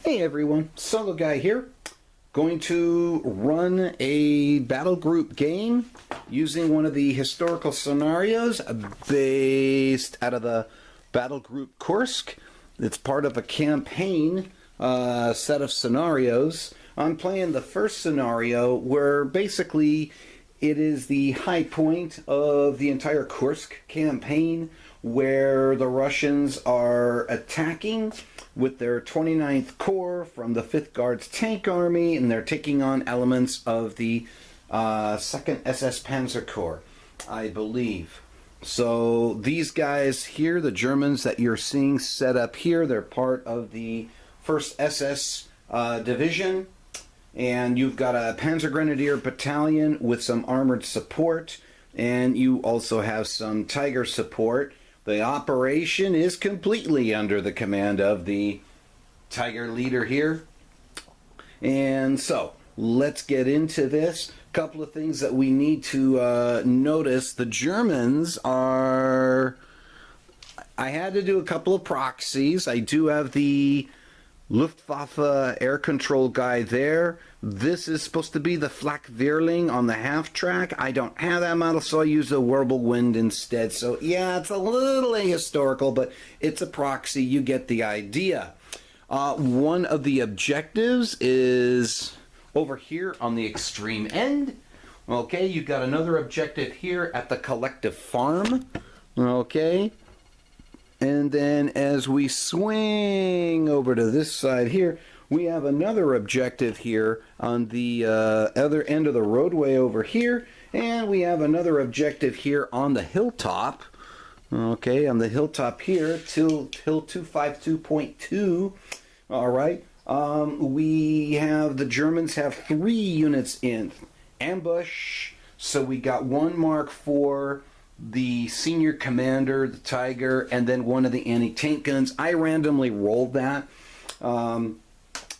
Hey everyone, Solo Guy here. Going to run a battle group game using one of the historical scenarios based out of the Battlegroup Kursk. It's part of a campaign set of scenarios. I'm playing the first scenario where basically it is the high point of the entire Kursk campaign, where the Russians are attacking with their 29th Corps from the 5th Guards Tank Army, and they're taking on elements of the 2nd SS Panzer Corps, I believe. So these guys here, the Germans that you're seeing set up here, they're part of the 1st SS Division, and you've got a Panzer Grenadier Battalion with some armored support, and you also have some Tiger support. The operation is completely under the command of the Tiger leader here. And so, let's get into this. A couple of things that we need to notice. The Germans are... I had to do a couple of proxies. I do have the Luftwaffe air control guy there. This is supposed to be the Flak Vierling on the half track. I don't have that model, so I use a Whirlwind instead. So yeah, it's a little ahistorical, but it's a proxy. You get the idea. One of the objectives is over here on the extreme end. Okay, you've got another objective here at the collective farm. Okay. And then as we swing over to this side here, we have another objective here on the other end of the roadway over here. And we have another objective here on the hilltop. Okay, on the hilltop here, Hill 252.2. All right. We have, the Germans have 3 units in ambush. So we got 1 mark for the senior commander, the Tiger, and then one of the anti-tank guns. I randomly rolled that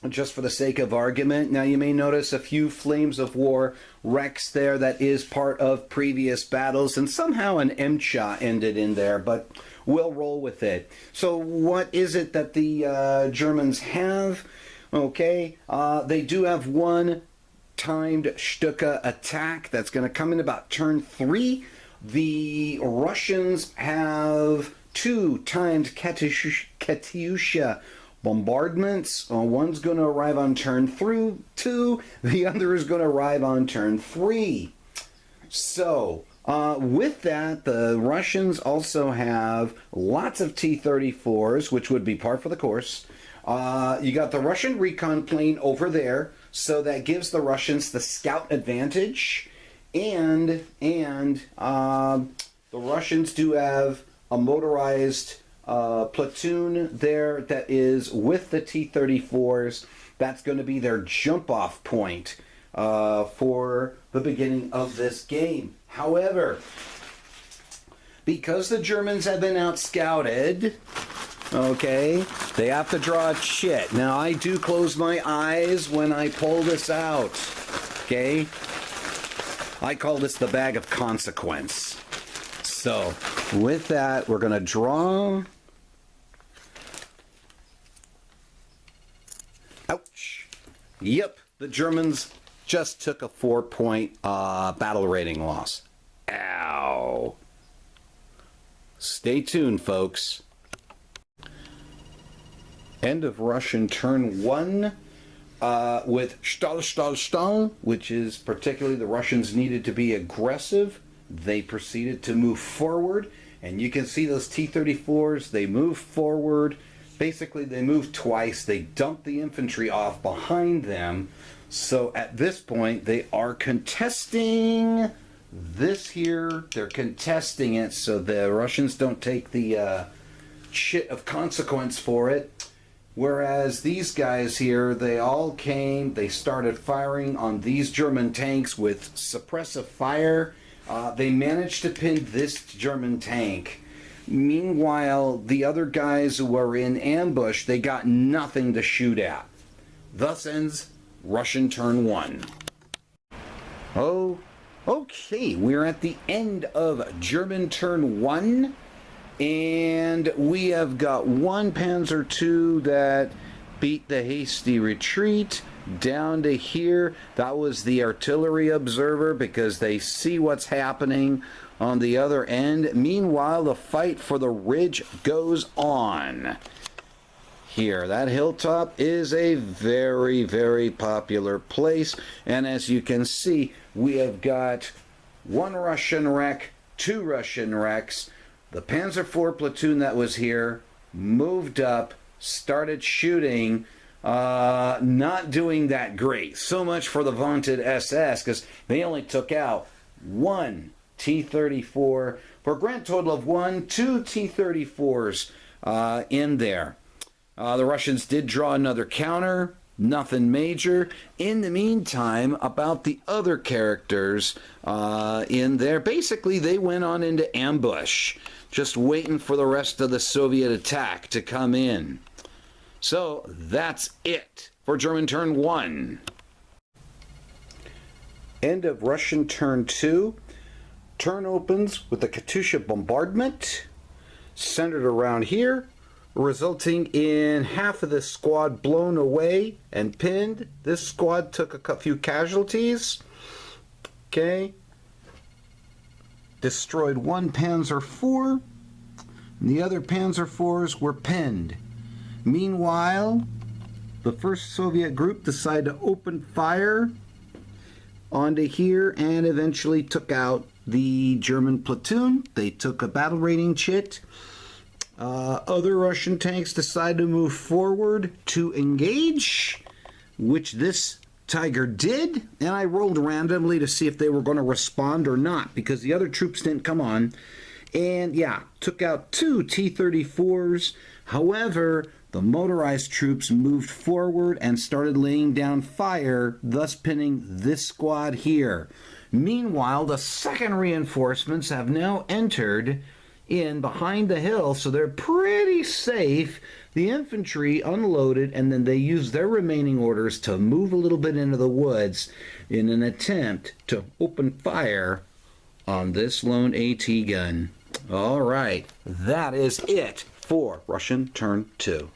just for the sake of argument. Now you may notice a few Flames of War wrecks there. That is part of previous battles, and somehow an MCHA ended in there, but we'll roll with it. So what is it that the Germans have? Okay, they do have 1 timed Stuka attack that's going to come in about turn 3. The Russians have 2 timed Katyusha bombardments. One's going to arrive on turn 2. The other is going to arrive on turn 3. So, with that, the Russians also have lots of T-34s, which would be par for the course. You got the Russian recon plane over there, so that gives the Russians the scout advantage. And the Russians do have a motorized platoon there that is with the T-34s. That's going to be their jump-off point for the beginning of this game. However, because the Germans have been out-scouted, okay, they have to draw a chit. Now, I do close my eyes when I pull this out, okay? I call this the bag of consequence. So, with that, we're going to draw. Ouch. Yep, the Germans just took a 4-point battle rating loss. Ow. Stay tuned, folks. End of Russian turn 1. With Stahl, which is particularly the Russians needed to be aggressive. They proceeded to move forward, and you can see those T-34s, they move forward. Basically, they move twice. They dump the infantry off behind them. So at this point, they are contesting this here. They're contesting it, so the Russians don't take the shit of consequence for it. Whereas these guys here, they all came, they started firing on these German tanks with suppressive fire. They managed to pin this German tank. Meanwhile, the other guys who were in ambush, they got nothing to shoot at. Thus ends Russian turn 1. Oh, okay, we're at the end of German turn 1. And we have got 1 Panzer II that beat the hasty retreat down to here. That was the artillery observer because they see what's happening on the other end. Meanwhile, the fight for the ridge goes on. Here, that hilltop is a very, very popular place. And as you can see, we have got one Russian wreck, two Russian wrecks. The Panzer IV platoon that was here moved up, started shooting, not doing that great. So much for the vaunted SS, because they only took out one T-34 for a grand total of two T-34s in there. The Russians did draw another counter, nothing major. In the meantime, about the other characters in there, basically they went on into ambush, just waiting for the rest of the Soviet attack to come in. So that's it for German turn 1. End of Russian turn 2. Turn opens with the Katyusha bombardment, centered around here, resulting in half of the squad blown away and pinned. This squad took a few casualties. Okay. Destroyed one Panzer IV, and the other Panzer IVs were pinned. Meanwhile, the first Soviet group decided to open fire onto here and eventually took out the German platoon. They took a battle rating chit. Other Russian tanks decided to move forward to engage, which this Tiger did, and I rolled randomly to see if they were going to respond or not, because the other troops didn't come on. And yeah, took out two T-34s. However, the motorized troops moved forward and started laying down fire, thus pinning this squad here. Meanwhile, the second reinforcements have now entered in behind the hill, so they're pretty safe. The infantry unloaded, and then they used their remaining orders to move a little bit into the woods in an attempt to open fire on this lone AT gun. All right, that is it for Russian turn 2.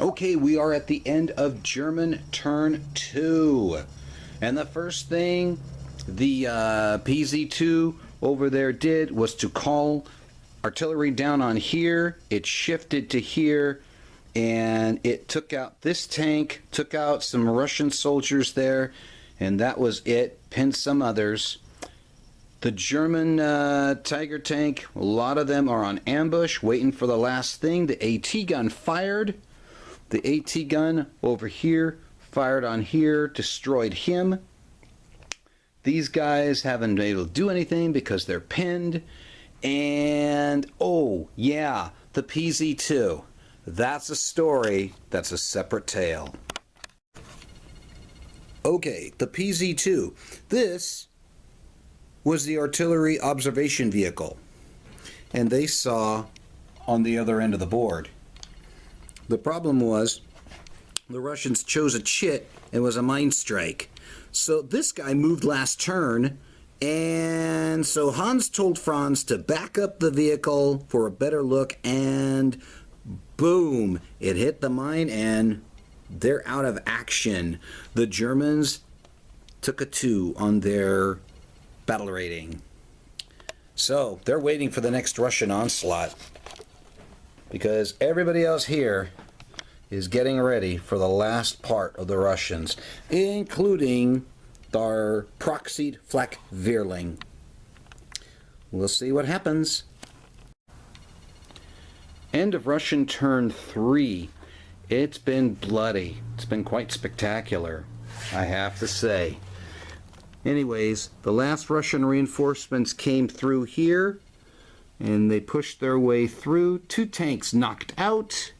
Okay, we are at the end of German turn 2. And the first thing the PZ2 over there did was to call artillery down on here. It shifted to here, and it took out this tank, took out some Russian soldiers there, and that was it. Pinned some others. The German Tiger tank, a lot of them are on ambush, waiting for the last thing. The AT gun fired. The AT gun over here fired on here, destroyed him. These guys haven't been able to do anything because they're pinned. And, oh, yeah, the PZ2. That's a story. That's a separate tale. Okay, the PZ2. This was the artillery observation vehicle. And they saw on the other end of the board. The problem was the Russians chose a chit. It was a mine strike. So this guy moved last turn, and so Hans told Franz to back up the vehicle for a better look, and boom, it hit the mine, and they're out of action. The Germans took a 2 on their battle rating. So they're waiting for the next Russian onslaught, because everybody else here is getting ready for the last part of the Russians, including our proxied flak Vierling. We'll see what happens. End of Russian turn 3. It's been bloody. It's been quite spectacular, I have to say. Anyways, the last Russian reinforcements came through here, and they pushed their way through. 2 tanks knocked out.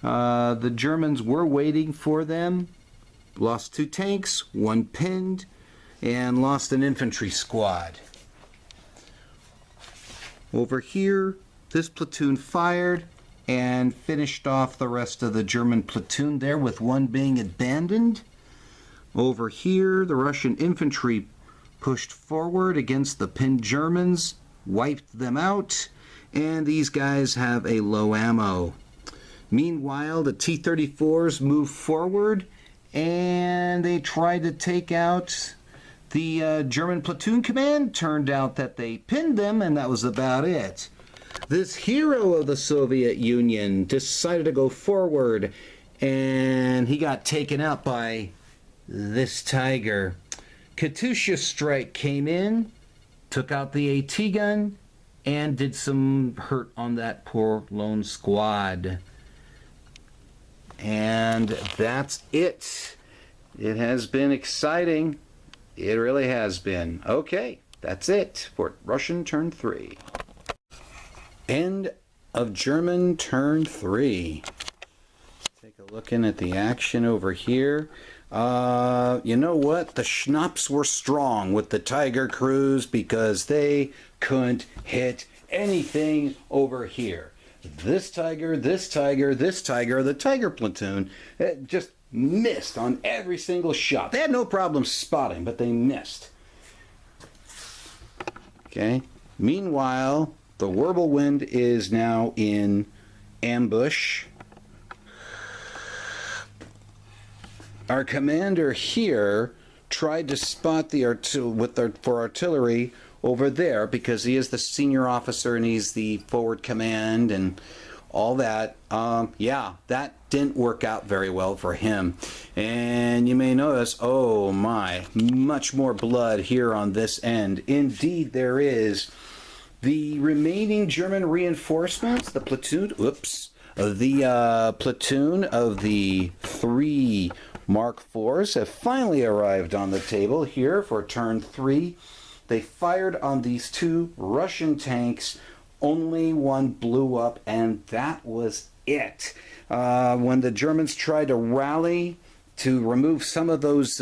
The Germans were waiting for them. Lost 2 tanks, 1 pinned, and lost an infantry squad. Over here, this platoon fired and finished off the rest of the German platoon there, with 1 being abandoned. Over here, the Russian infantry pushed forward against the pinned Germans, wiped them out, and these guys have a low ammo. Meanwhile, the T-34s move forward, and they tried to take out the German platoon command. Turned out that they pinned them, and that was about it. This hero of the Soviet Union decided to go forward, and he got taken out by this Tiger. Katyusha strike came in, took out the AT gun, and did some hurt on that poor lone squad. And that's it. It has been exciting. It really has been. Okay, that's it for Russian turn 3. End of German turn 3. Take a look in at the action over here. You know what? The schnapps were strong with the Tiger crews because they couldn't hit anything over here. This Tiger, this Tiger, this Tiger, the Tiger platoon just missed on every single shot. They had no problem spotting, but they missed. Okay. Meanwhile, the Whirlwind is now in ambush. Our commander here tried to spot the for artillery over there because he is the senior officer and he's the forward command and all that. Yeah, that didn't work out very well for him. And you may notice, oh my, much more blood here on this end. Indeed, there is. The remaining German reinforcements, the platoon, platoon of the 3 Mark IVs have finally arrived on the table here for turn 3. They fired on these 2 Russian tanks. Only one blew up, and that was it. When the Germans tried to rally to remove some of those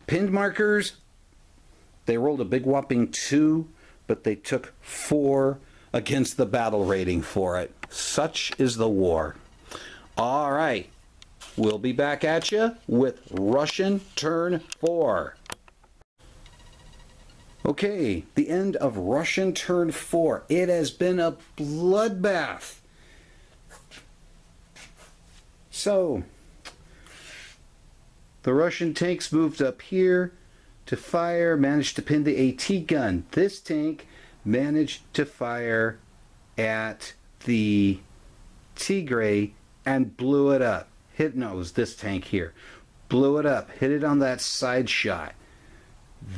pinned markers, they rolled a big whopping 2, but they took 4 against the battle rating for it. Such is the war. All right. We'll be back at you with Russian turn 4. Okay, the end of Russian turn 4. It has been a bloodbath. So, the Russian tanks moved up here to fire, managed to pin the AT gun. This tank managed to fire at the Tigray and blew it up. This tank here. Blew it up, hit it on that side shot.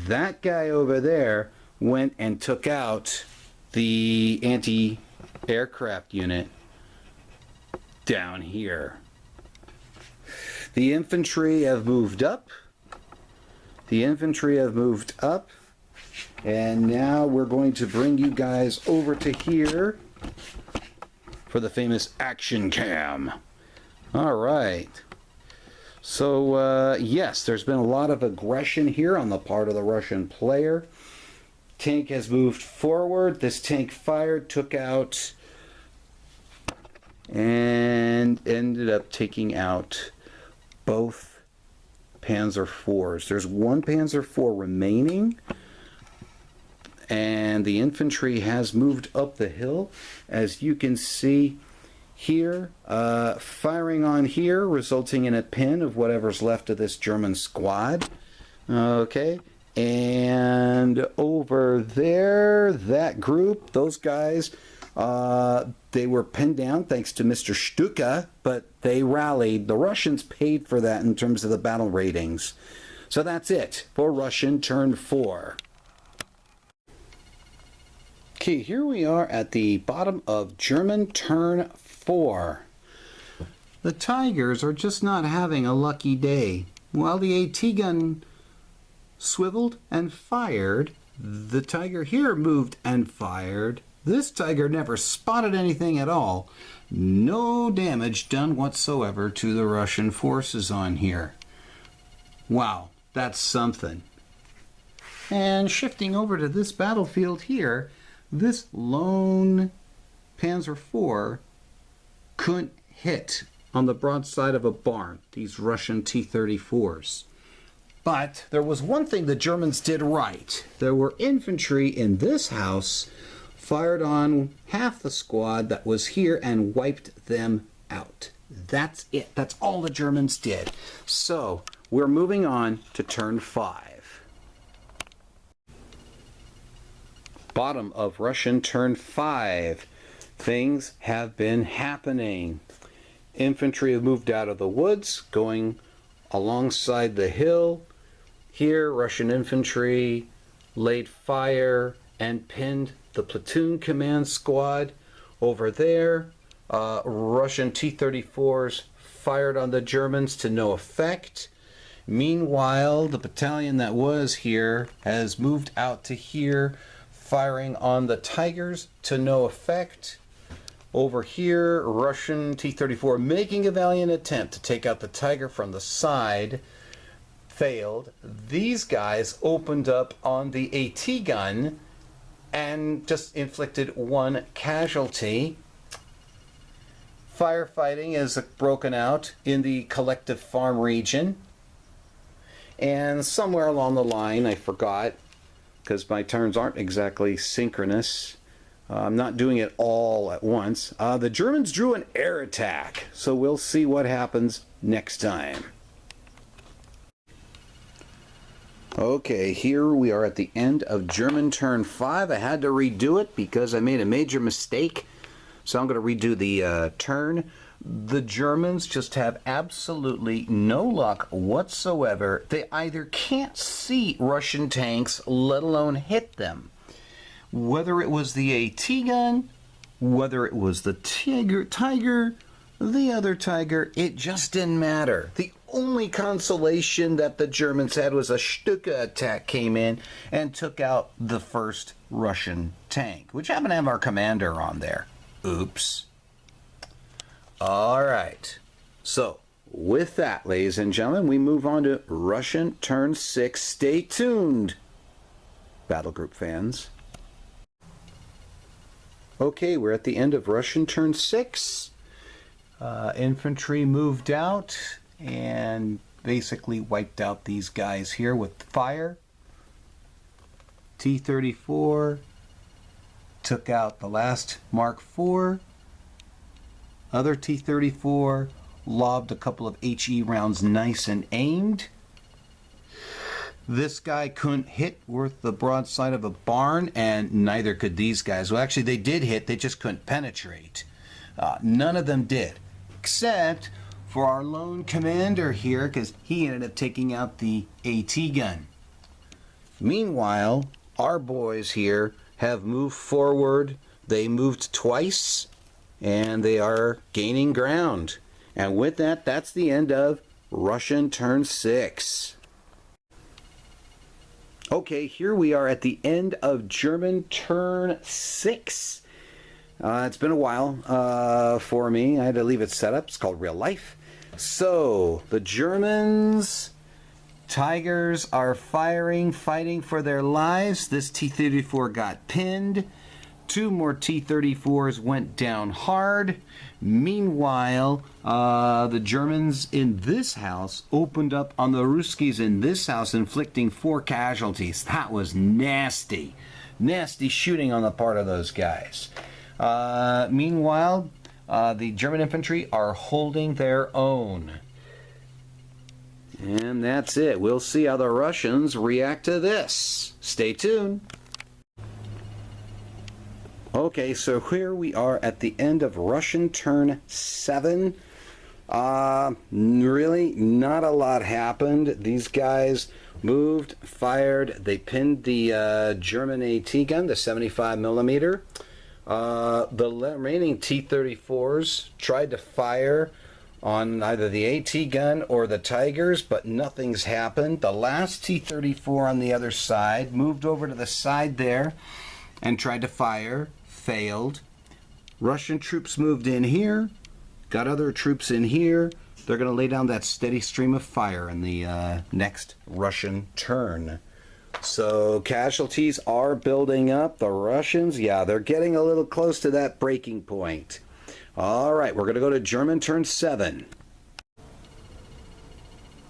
That guy over there went and took out the anti-aircraft unit down here. The infantry have moved up. And now we're going to bring you guys over to here for the famous action cam. All right. So, yes, there's been a lot of aggression here on the part of the Russian player. Tank has moved forward. This tank fired, took out, and ended up taking out both Panzer IVs. There's one Panzer IV remaining, and the infantry has moved up the hill, as you can see here, firing on here, resulting in a pin of whatever's left of this German squad. Okay, and over there, that group, those guys, they were pinned down thanks to Mr. Stuka, but they rallied. The Russians paid for that in terms of the battle ratings. So that's it for Russian turn 4. Okay, here we are at the bottom of German turn 4. The Tigers are just not having a lucky day. While the AT gun swiveled and fired, the Tiger here moved and fired. This Tiger never spotted anything at all. No damage done whatsoever to the Russian forces on here. Wow, that's something. And shifting over to this battlefield here, this lone Panzer IV couldn't hit on the broadside of a barn, these Russian T-34s. But there was one thing the Germans did right. There were infantry in this house fired on half the squad that was here and wiped them out. That's it. That's all the Germans did. So we're moving on to turn 5. Bottom of Russian turn 5. Things have been happening. Infantry have moved out of the woods, going alongside the hill. Here, Russian infantry laid fire and pinned the platoon command squad. Over there, Russian T-34s fired on the Germans to no effect. Meanwhile, the battalion that was here has moved out to here, firing on the Tigers to no effect. Over here, Russian T-34 making a valiant attempt to take out the Tiger from the side. Failed. These guys opened up on the AT gun and just inflicted 1 casualty. Firefighting is broken out in the collective farm region. And somewhere along the line, I forgot, because my turns aren't exactly synchronous. I'm not doing it all at once. The Germans drew an air attack, so we'll see what happens next time. Okay, here we are at the end of German turn 5. I had to redo it because I made a major mistake. So I'm going to redo the turn. The Germans just have absolutely no luck whatsoever. They either can't see Russian tanks, let alone hit them. Whether it was the AT gun, whether it was the Tiger, the other Tiger, it just didn't matter. The only consolation that the Germans had was a Stuka attack came in and took out the first Russian tank, which happened to have our commander on there. Oops. All right. So, with that, ladies and gentlemen, we move on to Russian turn 6. Stay tuned, Battlegroup fans. Okay, we're at the end of Russian turn 6. Infantry moved out and basically wiped out these guys here with fire. T-34 took out the last Mark IV. Other T-34 lobbed a couple of HE rounds nice and aimed. This guy couldn't hit worth the broadside of a barn, and neither could these guys. Well, actually, they did hit. They just couldn't penetrate. None of them did, except for our lone commander here, because he ended up taking out the AT gun. Meanwhile, our boys here have moved forward. They moved twice, and they are gaining ground. And with that, that's the end of Russian turn 6. Okay, here we are at the end of German turn 6. It's been a while for me. I had to leave it set up. It's called real life. So, the Germans, Tigers are firing, fighting for their lives. This T-34 got pinned. 2 more T-34s went down hard. Meanwhile, the Germans in this house opened up on the Ruskies in this house, inflicting 4 casualties. That was nasty. Nasty shooting on the part of those guys. Meanwhile, the German infantry are holding their own. And that's it. We'll see how the Russians react to this. Stay tuned. Okay, so here we are at the end of Russian turn 7. Really, not a lot happened. These guys moved, fired, they pinned the German AT gun, the 75mm. The remaining T-34s tried to fire on either the AT gun or the Tigers, but nothing's happened. The last T-34 on the other side moved over to the side there and tried to fire. Failed. Russian troops moved in here, got other troops in here. They're going to lay down that steady stream of fire in the next Russian turn. So casualties are building up. The Russians, yeah, they're getting a little close to that breaking point. All right, we're going to go to German turn 7.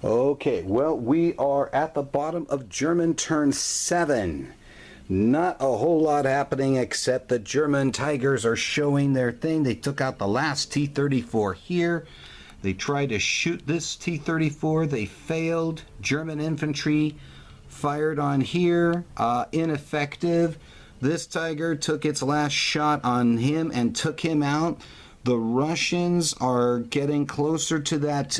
Okay, well, we are at the bottom of German turn 7. Not a whole lot happening except the German Tigers are showing their thing. They took out the last T-34 here. They tried to shoot this T-34. They failed. German infantry fired on here. Ineffective. This Tiger took its last shot on him and took him out. The Russians are getting closer to that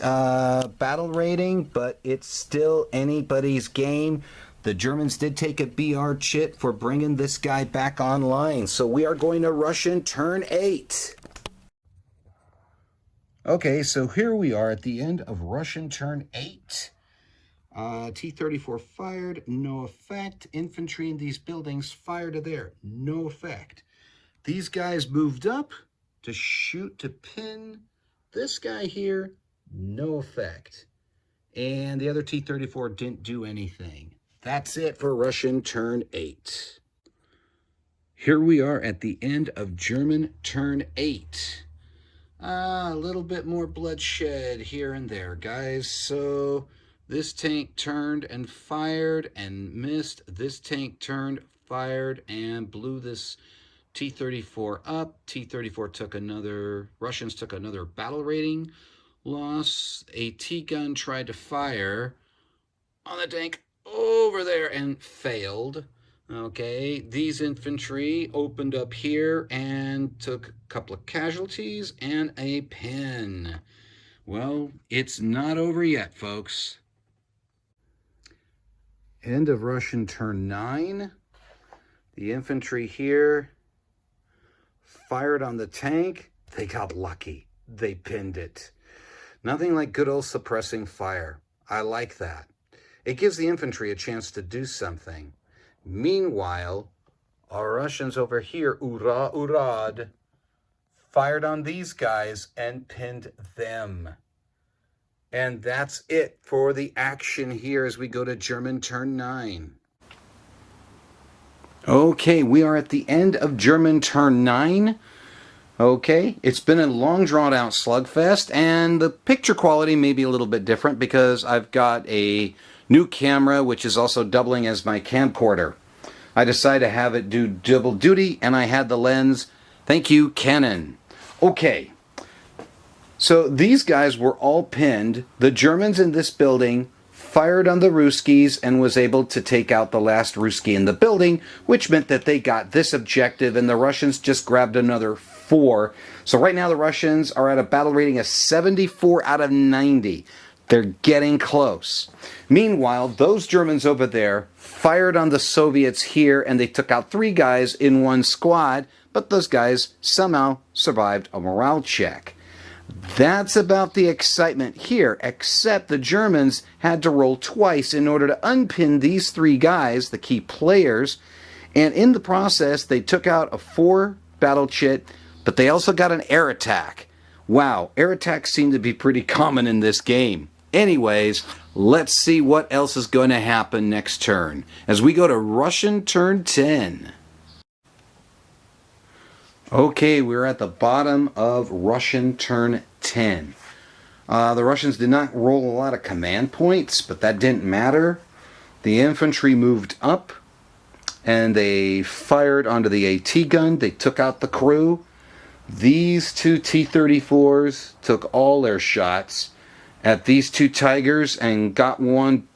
battle rating, but it's still anybody's game. The Germans did take a BR chit for bringing this guy back online. So we are going to Russian turn 8. Okay, so here we are at the end of Russian turn 8. T-34 fired, no effect. Infantry in these buildings fired to there, no effect. These guys moved up to shoot to pin this guy here, no effect. And the other T-34 didn't do anything. That's it for Russian turn 8. Here we are at the end of German turn 8. A little bit more bloodshed here and there, guys. So this tank turned and fired and missed. This tank turned, fired, and blew this T-34 up. T-34 took another, Russians took another battle rating loss. A T-gun tried to fire on the tank over there and failed. Okay, these infantry opened up here and took a couple of casualties and a pin. Well, it's not over yet, folks. End of Russian turn 9. The infantry here fired on the tank. They got lucky. They pinned it. Nothing like good old suppressing fire. I like that. It gives the infantry a chance to do something. Meanwhile, our Russians over here, Urad, fired on these guys and pinned them. And that's it for the action here as we go to German turn 9. Okay, we are at the end of German turn 9. Okay, it's been a long drawn out slugfest, and the picture quality may be a little bit different because I've got a new camera which is also doubling as my camcorder. I decided to have it do double duty, and I had the lens. Thank you, Canon. Okay, so these guys were all pinned. The Germans in this building fired on the Ruskies and was able to take out the last Ruski in the building, which meant that they got this objective, and the Russians just grabbed another 4. So right now the Russians are at a battle rating of 74 out of 90. They're getting close. Meanwhile, those Germans over there fired on the Soviets here, and they took out 3 guys in one squad, but those guys somehow survived a morale check. That's about the excitement here, except the Germans had to roll twice in order to unpin these 3 guys, the key players, and in the process they took out a 4 battle chit, but they also got an air attack. Wow, air attacks seem to be pretty common in this game. Anyways, let's see what else is going to happen next turn as we go to Russian turn 10. Okay, we're at the bottom of Russian turn 10. The Russians did not roll a lot of command points, but that didn't matter. The infantry moved up, and they fired onto the AT gun. They took out the crew. These 2 T-34s took all their shots at these 2 Tigers and got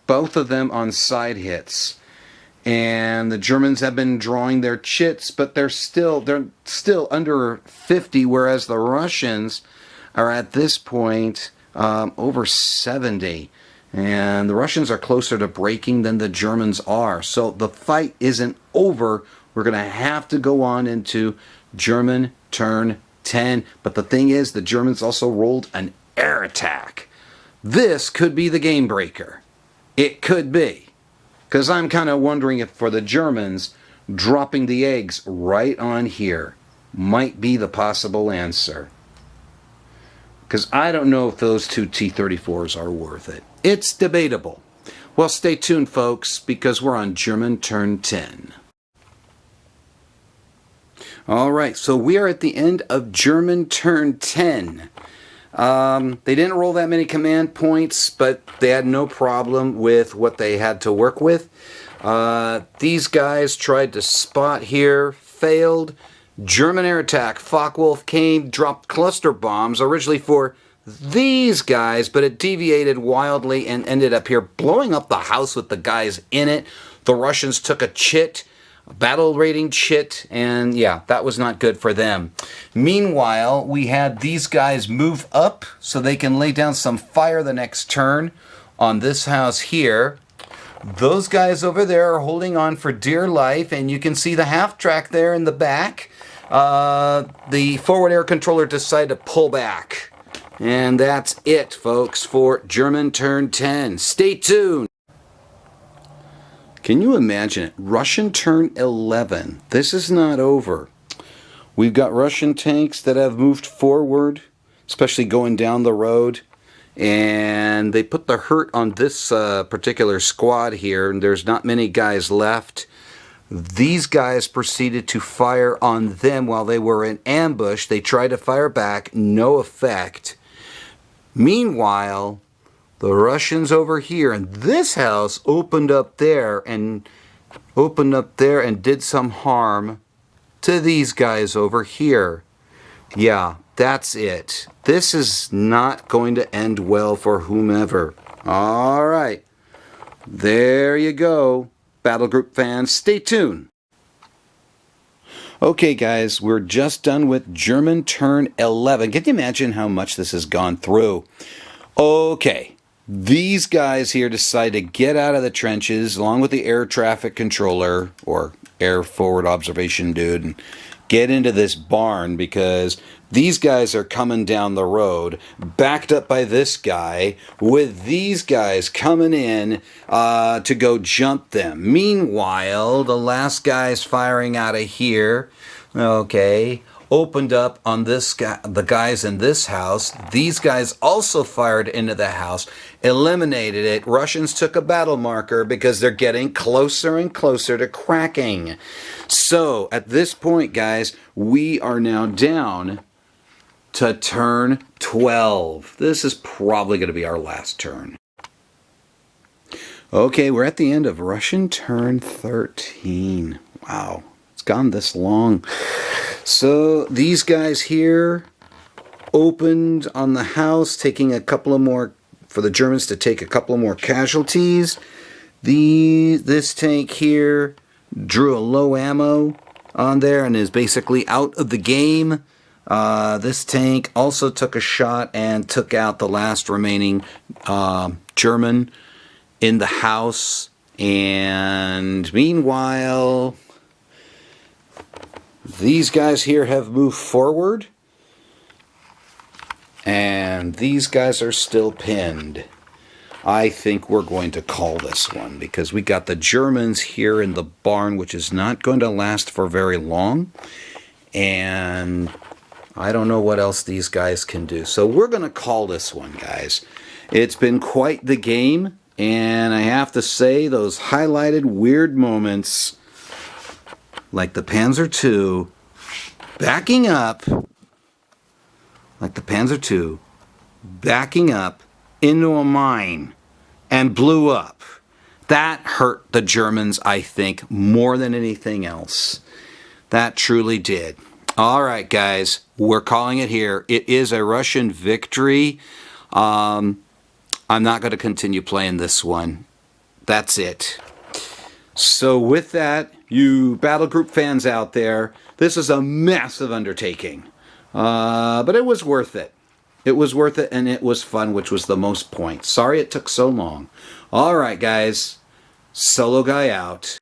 both of them on side hits. And the Germans have been drawing their chits, but they're still under 50, whereas the Russians are at this point over 70. And the Russians are closer to breaking than the Germans are. So the fight isn't over. We're going to have to go on into German turn 10. But the thing is, the Germans also rolled an air attack. This could be the game breaker. It could be. Because I'm kind of wondering if for the Germans, dropping the eggs right on here might be the possible answer. Because I don't know if those 2 T-34s are worth it. It's debatable. Well, stay tuned, folks, because we're on German turn 10. All right, so we are at the end of German turn 10. They didn't roll that many command points, but they had no problem with what they had to work with. These guys tried to spot here, failed. German air attack. Focke-Wulf came, dropped cluster bombs, originally for these guys, but it deviated wildly and ended up here blowing up the house with the guys in it. The Russians took a chit, a battle rating chit, and yeah, that was not good for them. Meanwhile, we had these guys move up so they can lay down some fire the next turn on this house here. Those guys over there are holding on for dear life, and you can see the half track there in the back. The forward air controller decided to pull back. And that's it, folks, for German turn 10. Stay tuned. Can you imagine it? Russian turn 11. This is not over. We've got Russian tanks that have moved forward, especially going down the road. And they put the hurt on this particular squad here, and there's not many guys left. These guys proceeded to fire on them while they were in ambush. They tried to fire back, no effect. Meanwhile, the Russians over here in this house opened up there and did some harm to these guys over here. Yeah, that's it. This is not going to end well for whomever. All right. There you go. Battlegroup fans, stay tuned. Okay, guys, we're just done with German turn 11. Can you imagine how much this has gone through? Okay, these guys here decide to get out of the trenches along with the air traffic controller or air forward observation dude and get into this barn because these guys are coming down the road, backed up by this guy, with these guys coming in to go jump them. Meanwhile, the last guy's firing out of here, okay, opened up on this guy, the guys in this house. These guys also fired into the house, eliminated it. Russians took a battle marker because they're getting closer and closer to cracking. So, at this point, guys, we are now down to turn 12. This is probably going to be our last turn. Okay, we're at the end of Russian turn 13. Wow, it's gone this long. So these guys here opened on the house, taking a couple of more, for the Germans to take a couple of more casualties. This tank here drew a low ammo on there and is basically out of the game. This tank also took a shot and took out the last remaining German in the house. And meanwhile, these guys here have moved forward. And these guys are still pinned. I think we're going to call this one because we got the Germans here in the barn, which is not going to last for very long. And I don't know what else these guys can do. So we're going to call this one, guys. It's been quite the game. And I have to say, those highlighted weird moments, like the Panzer II, backing up, like the Panzer II, backing up into a mine and blew up. That hurt the Germans, I think, more than anything else. That truly did. All right, guys, we're calling it here. It is a Russian victory. I'm not going to continue playing this one. That's it. So with that, you Battlegroup fans out there, this is a massive undertaking. But it was worth it. It was worth it, and it was fun, which was the most point. Sorry it took so long. All right, guys. Solo guy out.